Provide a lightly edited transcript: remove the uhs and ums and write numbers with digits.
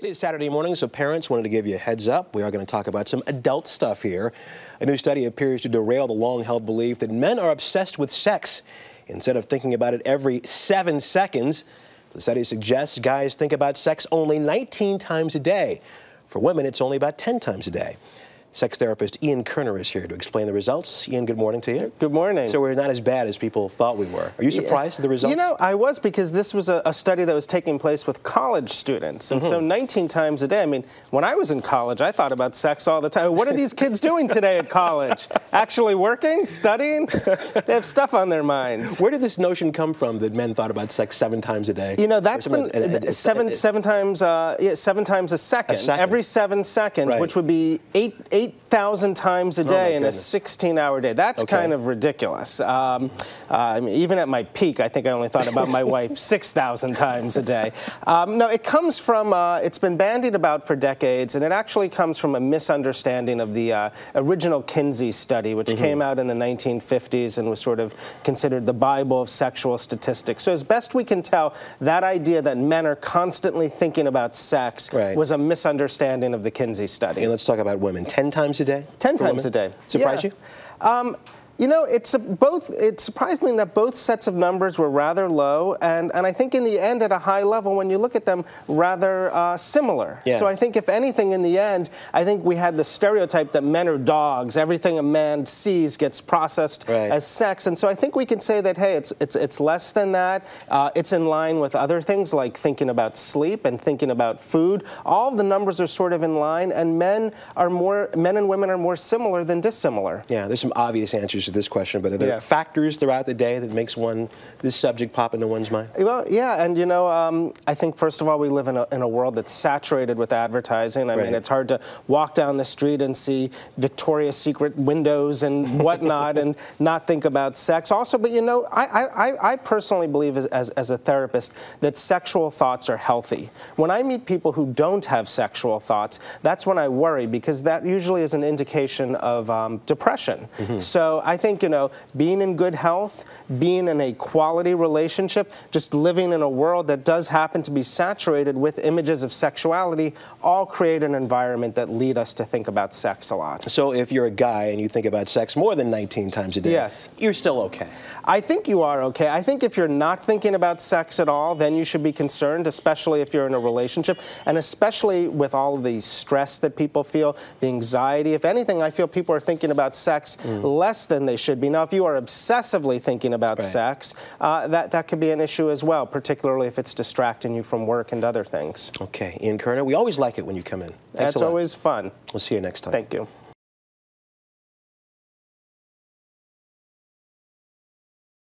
It is Saturday morning, so parents wanted to give you a heads up. We are going to talk about some adult stuff here. A new study appears to derail the long-held belief that men are obsessed with sex instead of thinking about it every 7 seconds. The study suggests guys think about sex only 19 times a day. For women, it's only about 10 times a day. Sex therapist Ian Kerner is here to explain the results. Ian, good morning to you. Good morning. So we're not as bad as people thought we were. Are you surprised at the results? You know, I was, because this was a study that was taking place with college students. And so 19 times a day, I mean, when I was in college, I thought about sex all the time. What are these kids doing today at college? Actually working? Studying? They have stuff on their minds. Where did this notion come from that men thought about sex 7 times a day? You know, that's been seven times a second. Every 7 seconds, right, which would be 8,000 times a day in a 16-hour day. That's kind of ridiculous. I mean, even at my peak, I think I only thought about my wife 6,000 times a day. No, it comes from, it's been bandied about for decades, and it actually comes from a misunderstanding of the original Kinsey study, which came out in the 1950s and was sort of considered the Bible of sexual statistics. So as best we can tell, that idea that men are constantly thinking about sex was a misunderstanding of the Kinsey study. And let's talk about women. 10 times a day? 10 times a day. Surprise you? You know, it surprised me that both sets of numbers were rather low, and I think in the end, at a high level, when you look at them, rather similar. Yeah. So I think, if anything, in the end, I think we had the stereotype that men are dogs. Everything a man sees gets processed as sex, and so I think we can say that, hey, it's less than that. It's in line with other things like thinking about sleep and thinking about food. All of the numbers are sort of in line, and men and women are more similar than dissimilar. Yeah, there's some obvious answers to this question, but are there factors throughout the day that makes this subject pop into one's mind? Well, yeah, and you know, I think first of all, we live in a world that's saturated with advertising. I mean, it's hard to walk down the street and see Victoria's Secret windows and whatnot and not think about sex. Also, but you know, I personally believe as a therapist that sexual thoughts are healthy. When I meet people who don't have sexual thoughts, that's when I worry, because that usually is an indication of depression. So I think, you know, being in good health, being in a quality relationship, just living in a world that does happen to be saturated with images of sexuality, all create an environment that lead us to think about sex a lot. So if you're a guy and you think about sex more than 19 times a day, you're still okay? I think you are okay. I think if you're not thinking about sex at all, then you should be concerned, especially if you're in a relationship, and especially with all of the stress that people feel, the anxiety. If anything, I feel people are thinking about sex less than they should be. Now, if you are obsessively thinking about sex, that could be an issue as well, particularly if it's distracting you from work and other things. Okay, Ian Kerner, we always like it when you come in. Thanks That's always fun. We'll see you next time. Thank you.